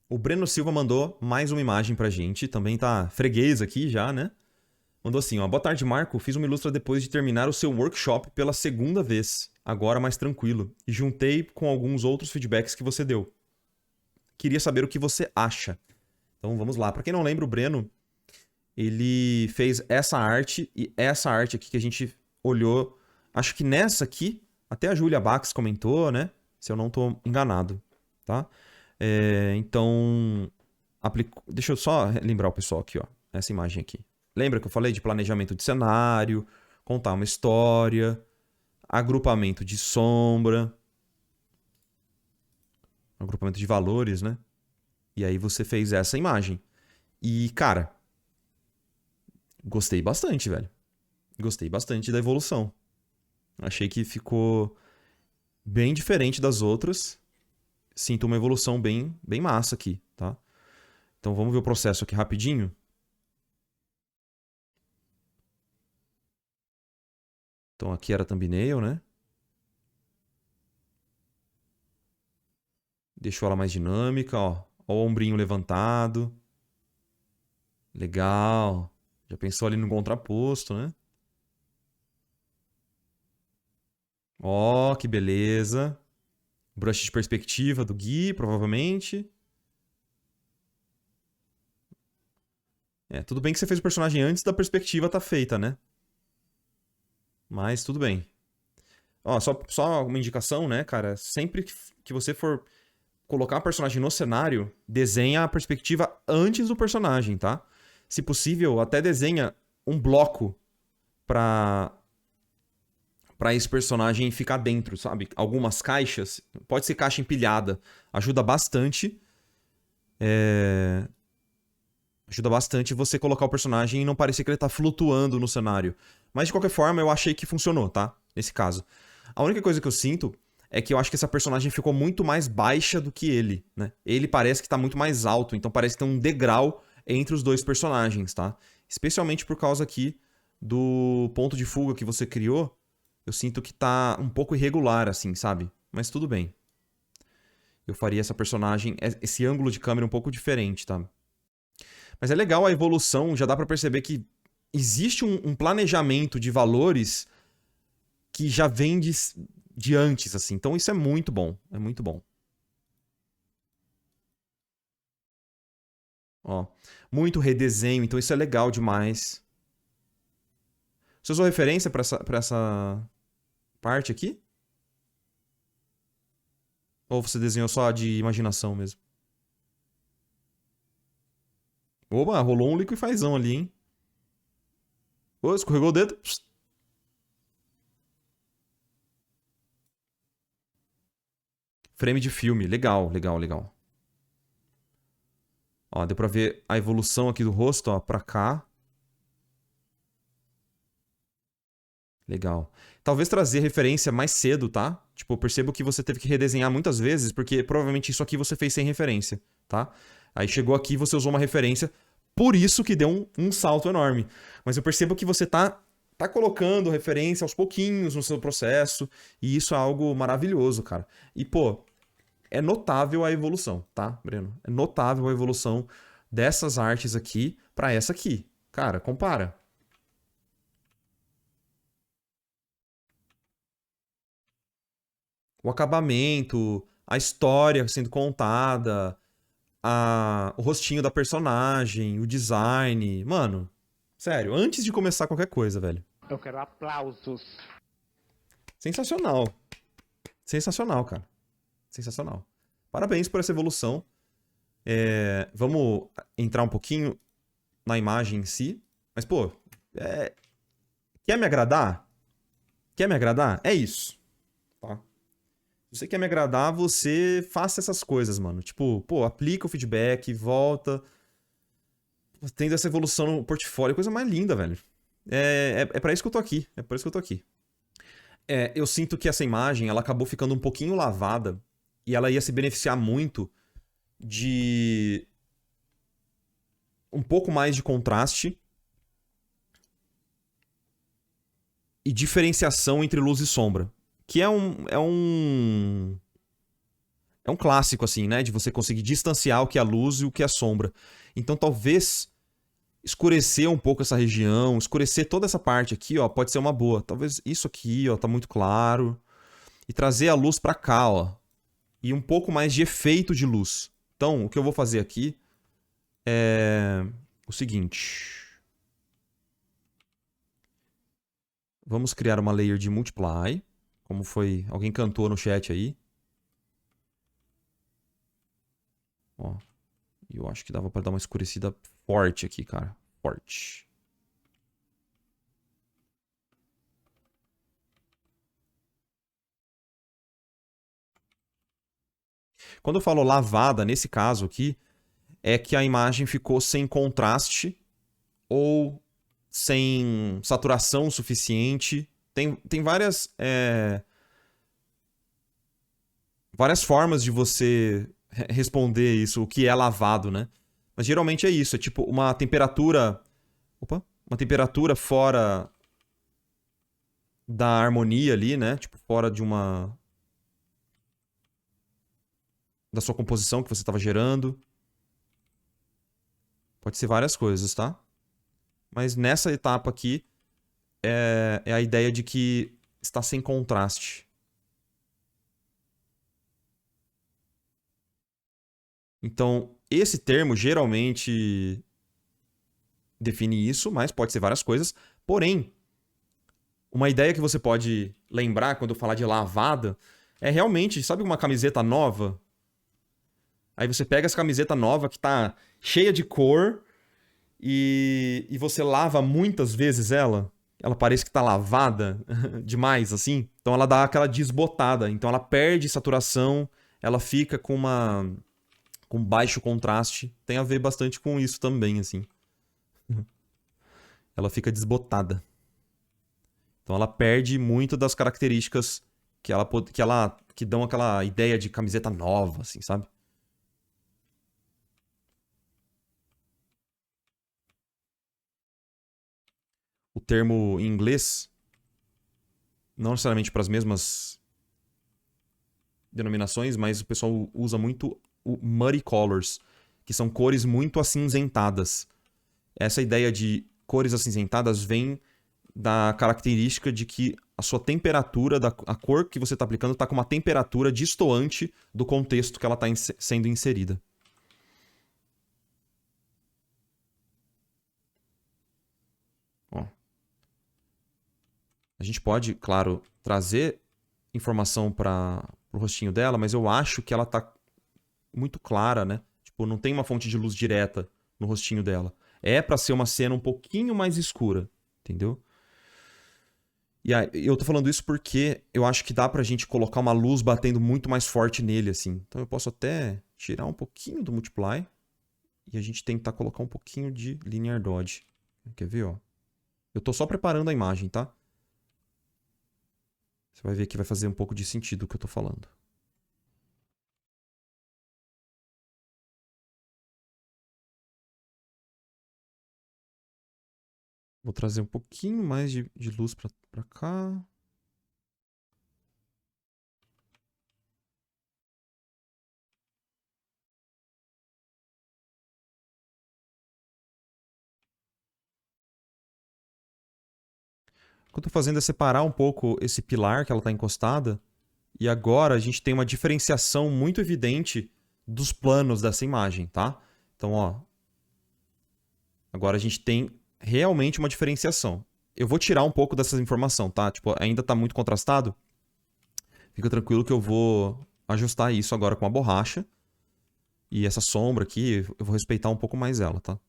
O Breno Silva mandou mais uma imagem pra gente. Também tá freguês aqui já, né? Mandou assim, ó. Boa tarde, Marco. Fiz uma ilustra depois de terminar o seu workshop pela segunda vez. Agora mais tranquilo. E juntei com alguns outros feedbacks que você deu. Queria saber o que você acha. Então vamos lá. Pra quem não lembra, o Breno, ele fez essa arte e essa arte aqui que a gente olhou. Acho que nessa aqui, até a Julia Bax comentou, né? Se eu não tô enganado, tá? Então, deixa eu só lembrar o pessoal aqui, ó. Essa imagem aqui. Lembra que eu falei de planejamento de cenário, contar uma história, agrupamento de sombra, agrupamento de valores, né? E aí você fez essa imagem. E, cara, gostei bastante, velho. Gostei bastante da evolução. Achei que ficou bem diferente das outras. Sinto uma evolução bem massa aqui, tá? Então vamos ver o processo aqui rapidinho. Então aqui era a thumbnail, né? Deixou ela mais dinâmica, ó. Ó o ombrinho levantado. Legal. Já pensou ali no contraposto, né? Ó, que beleza. Brush de perspectiva do Gui, provavelmente. Tudo bem que você fez o personagem antes da perspectiva tá feita, né? Mas tudo bem. Ó, só uma indicação, né, cara? Sempre que você for colocar o personagem no cenário, desenha a perspectiva antes do personagem, tá? Se possível, até desenha um bloco pra esse personagem ficar dentro, sabe? Algumas caixas, pode ser caixa empilhada, ajuda bastante. Ajuda bastante você colocar o personagem e não parecer que ele tá flutuando no cenário. Mas de qualquer forma, eu achei que funcionou, tá? Nesse caso. A única coisa que eu sinto é que eu acho que essa personagem ficou muito mais baixa do que ele, né? Ele parece que tá muito mais alto, então parece que tem um degrau entre os dois personagens, tá? Especialmente por causa aqui do ponto de fuga que você criou, eu sinto que tá um pouco irregular, assim, sabe? Mas tudo bem. Eu faria essa personagem, esse ângulo de câmera um pouco diferente, tá? Mas é legal a evolução, já dá pra perceber que existe um planejamento de valores que já vem de antes, assim. Então isso é muito bom, é muito bom. Ó, muito redesenho, então isso é legal demais. Você usou referência pra essa parte aqui? Ou você desenhou só de imaginação mesmo? Opa, rolou um liquefazão ali, hein? Ô, escorregou o dedo. Psst. Frame de filme, legal, legal, legal. Ó, deu pra ver a evolução aqui do rosto, ó, pra cá. Legal. Talvez trazer referência mais cedo, tá? Tipo, eu percebo que você teve que redesenhar muitas vezes, porque provavelmente isso aqui você fez sem referência, tá? Aí chegou aqui e você usou uma referência, por isso que deu um salto enorme. Mas eu percebo que você tá colocando referência aos pouquinhos no seu processo, e isso é algo maravilhoso, cara. E, pô, é notável a evolução, tá, Breno? É notável a evolução dessas artes aqui pra essa aqui. Cara, compara. O acabamento, a história sendo contada, o rostinho da personagem, o design. Mano, sério, antes de começar qualquer coisa, velho. Eu quero aplausos. Sensacional. Sensacional, cara. Sensacional. Parabéns por essa evolução. Vamos entrar um pouquinho na imagem em si. Mas, pô, é, quer me agradar? Quer me agradar? É isso. Tá? Se você quer me agradar, você faça essas coisas, mano. Tipo, pô, aplica o feedback, volta, tendo essa evolução no portfólio, coisa mais linda, velho. É para isso que eu tô aqui. É por isso que eu tô aqui. Eu sinto que essa imagem ela acabou ficando um pouquinho lavada e ela ia se beneficiar muito de um pouco mais de contraste e diferenciação entre luz e sombra. Que É um clássico, assim, né? De você conseguir distanciar o que é luz e o que é sombra. Então, talvez escurecer um pouco essa região, escurecer toda essa parte aqui, ó, pode ser uma boa. Talvez isso aqui, ó, tá muito claro. E trazer a luz pra cá, ó. E um pouco mais de efeito de luz. Então, o que eu vou fazer aqui é o seguinte. Vamos criar uma layer de multiply. Como foi... Alguém cantou no chat aí. Ó. E eu acho que dava pra dar uma escurecida forte aqui, cara. Forte. Quando eu falo lavada, nesse caso aqui, é que a imagem ficou sem contraste ou sem saturação suficiente. Tem várias, várias formas de você responder isso, o que é lavado, né? Mas geralmente é isso, é tipo uma temperatura... Opa! Uma temperatura fora da harmonia ali, né? Tipo, fora de uma... da sua composição que você estava gerando. Pode ser várias coisas, tá? Mas nessa etapa aqui é a ideia de que está sem contraste. Então, esse termo geralmente define isso, mas pode ser várias coisas. Porém, uma ideia que você pode lembrar quando eu falar de lavada é realmente, sabe uma camiseta nova? Aí você pega essa camiseta nova que tá cheia de cor e você lava muitas vezes ela. Ela parece que tá lavada demais, assim. Então ela dá aquela desbotada. Então ela perde saturação, ela fica com baixo contraste. Tem a ver bastante com isso também, assim. Ela fica desbotada. Então ela perde muito das características que dão aquela ideia de camiseta nova, assim, sabe? O termo em inglês, não necessariamente para as mesmas denominações, mas o pessoal usa muito o muddy colors, que são cores muito acinzentadas. Essa ideia de cores acinzentadas vem da característica de que a sua temperatura, a cor que você está aplicando, está com uma temperatura distoante do contexto que ela está sendo inserida. Ó. A gente pode, claro, trazer informação para o rostinho dela, mas eu acho que ela está muito clara, né? Tipo, não tem uma fonte de luz direta no rostinho dela. É para ser uma cena um pouquinho mais escura, entendeu? E aí, eu tô falando isso porque eu acho que dá pra gente colocar uma luz batendo muito mais forte nele, assim. Então eu posso até tirar um pouquinho do multiply e a gente tentar colocar um pouquinho de linear dodge. Quer ver, ó? Eu tô só preparando a imagem, tá? Você vai ver que vai fazer um pouco de sentido o que eu tô falando. Vou trazer um pouquinho mais de luz pra cá. O que eu tô fazendo é separar um pouco esse pilar que ela tá encostada. E agora a gente tem uma diferenciação muito evidente dos planos dessa imagem, tá? Então, ó. Agora a gente tem realmente uma diferenciação. Eu vou tirar um pouco dessa informação, tá? Tipo, ainda tá muito contrastado. Fica tranquilo que eu vou ajustar isso agora com a borracha. E essa sombra aqui, eu vou respeitar um pouco mais ela, tá?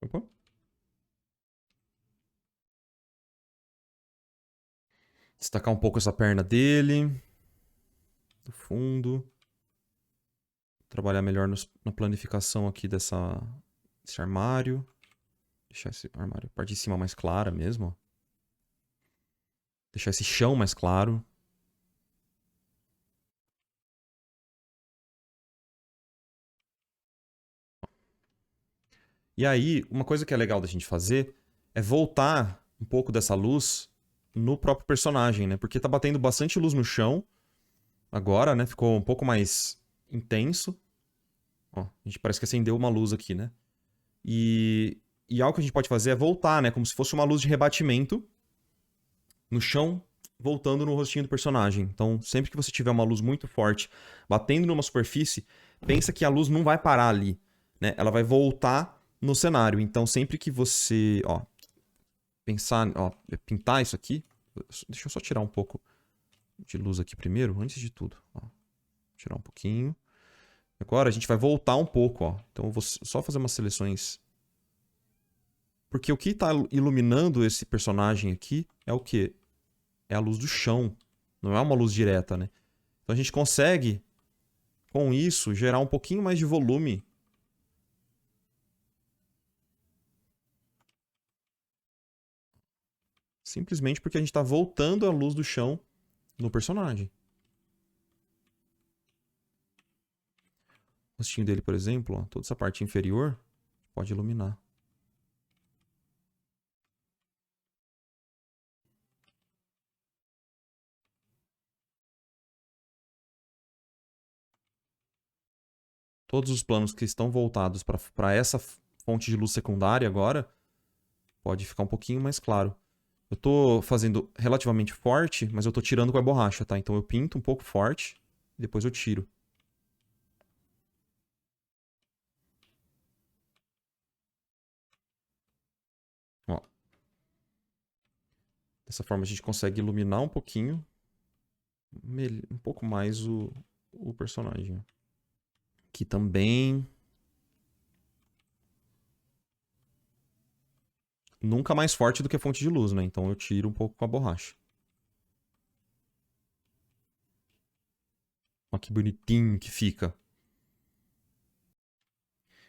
Opa. Destacar um pouco essa perna dele. Do fundo. Trabalhar melhor na planificação aqui desse armário. Deixar esse armário, a parte de cima mais clara mesmo, ó. Deixar esse chão mais claro. E aí, uma coisa que é legal da gente fazer é voltar um pouco dessa luz no próprio personagem, né? Porque tá batendo bastante luz no chão agora, né? Ficou um pouco mais intenso. Ó, a gente parece que acendeu uma luz aqui, né? E algo que a gente pode fazer é voltar, né? Como se fosse uma luz de rebatimento no chão, voltando no rostinho do personagem. Então, sempre que você tiver uma luz muito forte batendo numa superfície, pensa que a luz não vai parar ali, né? Ela vai voltar no cenário. Então, sempre que você, ó, pensar, ó, pintar isso aqui, deixa eu só tirar um pouco de luz aqui primeiro, antes de tudo, ó. Tirar um pouquinho. Agora a gente vai voltar um pouco, ó. Então eu vou só fazer umas seleções. Porque o que está iluminando esse personagem aqui é o quê? É a luz do chão. Não é uma luz direta, né? Então a gente consegue, com isso, gerar um pouquinho mais de volume. Simplesmente porque a gente está voltando a luz do chão no personagem. O rostinho dele, por exemplo, ó, toda essa parte inferior pode iluminar. Todos os planos que estão voltados para essa fonte de luz secundária agora, pode ficar um pouquinho mais claro. Eu tô fazendo relativamente forte, mas eu tô tirando com a borracha, tá? Então eu pinto um pouco forte e depois eu tiro. Ó. Dessa forma a gente consegue iluminar um pouquinho, um pouco mais o personagem. Aqui também. Nunca mais forte do que a fonte de luz, né? Então eu tiro um pouco com a borracha. Olha que bonitinho que fica.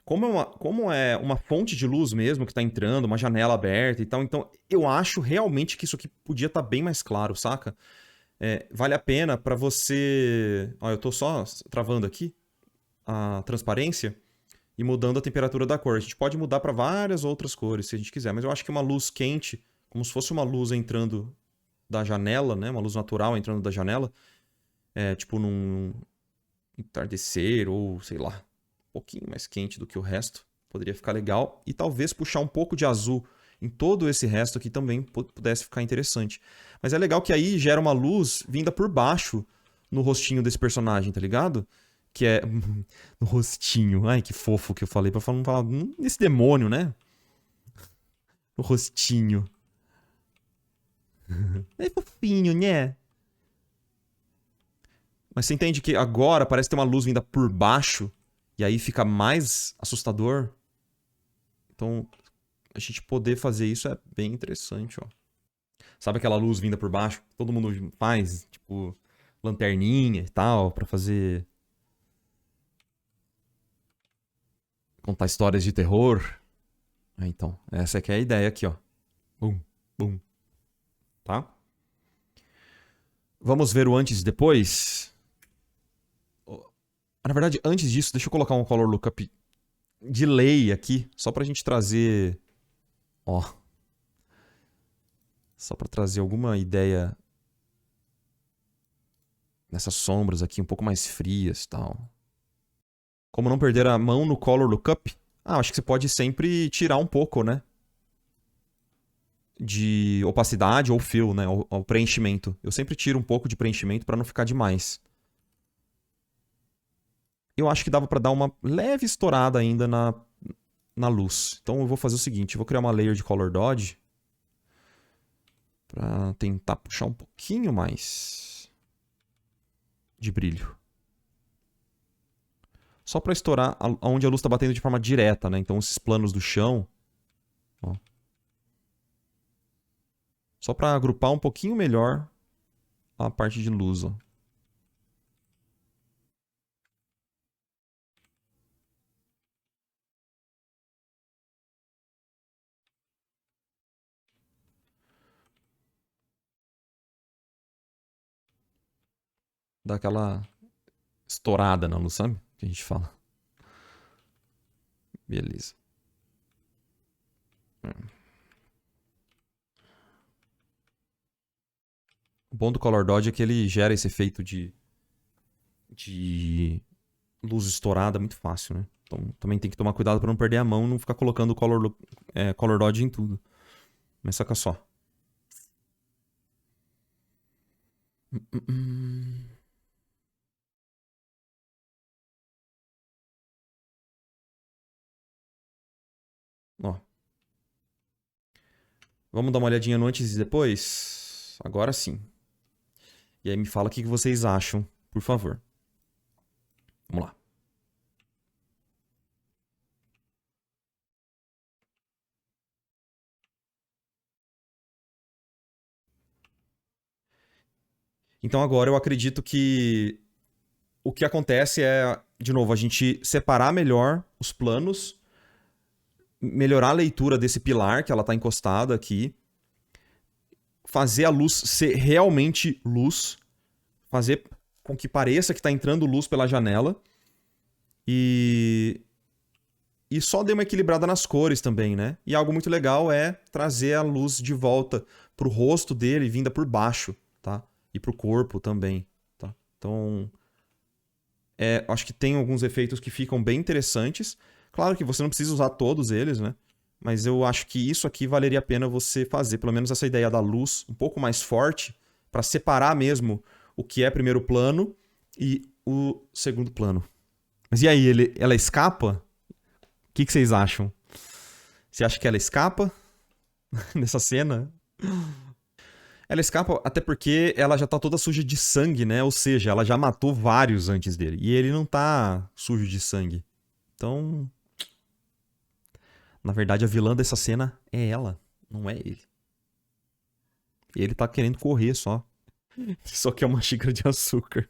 Como é uma fonte de luz mesmo que tá entrando, uma janela aberta e tal, então eu acho realmente que isso aqui podia estar bem mais claro, saca? Vale a pena pra você. Ó, eu tô só travando aqui a transparência e mudando a temperatura da cor. A gente pode mudar pra várias outras cores se a gente quiser, mas eu acho que uma luz quente, como se fosse uma luz entrando da janela, né? Uma luz natural entrando da janela, tipo num entardecer ou sei lá, um pouquinho mais quente do que o resto, poderia ficar legal e talvez puxar um pouco de azul em todo esse resto aqui também pudesse ficar interessante. Mas é legal que aí gera uma luz vinda por baixo no rostinho desse personagem, tá ligado? Que é no rostinho. Ai, que fofo que eu falei pra não falar nesse demônio, né? No rostinho. É fofinho, né? Mas você entende que agora parece ter uma luz vinda por baixo e aí fica mais assustador? Então, a gente poder fazer isso é bem interessante, ó. Sabe aquela luz vinda por baixo que todo mundo faz? Tipo, lanterninha e tal, pra fazer... contar histórias de terror. Então, essa aqui é a ideia aqui, ó. Bum, bum. Tá? Vamos ver o antes e depois? Na verdade, antes disso, deixa eu colocar um color lookup de lei aqui, só pra gente trazer... Ó. Só pra trazer alguma ideia nessas sombras aqui um pouco mais frias e tal. Como não perder a mão no color lookup? Ah, acho que você pode sempre tirar um pouco, né? De opacidade ou fill, né? O preenchimento. Eu sempre tiro um pouco de preenchimento pra não ficar demais. Eu acho que dava pra dar uma leve estourada ainda na luz. Então eu vou fazer o seguinte, eu vou criar uma layer de color dodge pra tentar puxar um pouquinho mais de brilho. Só pra estourar onde a luz tá batendo de forma direta, né? Então esses planos do chão, ó. Só pra agrupar um pouquinho melhor a parte de luz, ó. Dá aquela estourada na luz, sabe? Que a gente fala. Beleza. O bom do Color Dodge é que ele gera esse efeito de luz estourada muito fácil, né? Então também tem que tomar cuidado pra não perder a mão e não ficar colocando Color Dodge em tudo. Mas saca só. Ó. Vamos dar uma olhadinha no antes e depois? Agora sim. E aí me fala o que vocês acham, por favor. Vamos lá. Então agora eu acredito que o que acontece é, de novo, a gente separar melhor os planos, melhorar a leitura desse pilar que ela tá encostada aqui, fazer a luz ser realmente luz, fazer com que pareça que tá entrando luz pela janela e só dê uma equilibrada nas cores também, né? E algo muito legal é trazer a luz de volta pro rosto dele, vinda por baixo, tá? E pro corpo também, tá? Então, acho que tem alguns efeitos que ficam bem interessantes. Claro que você não precisa usar todos eles, né? Mas eu acho que isso aqui valeria a pena você fazer, pelo menos essa ideia da luz um pouco mais forte, para separar mesmo o que é primeiro plano e o segundo plano. Mas e aí, ela escapa? O que vocês acham? Você acha que ela escapa nessa cena? Ela escapa até porque ela já tá toda suja de sangue, né? Ou seja, ela já matou vários antes dele. E ele não tá sujo de sangue. Então, na verdade, a vilã dessa cena é ela, não é ele. Ele tá querendo correr só. Só que é uma xícara de açúcar.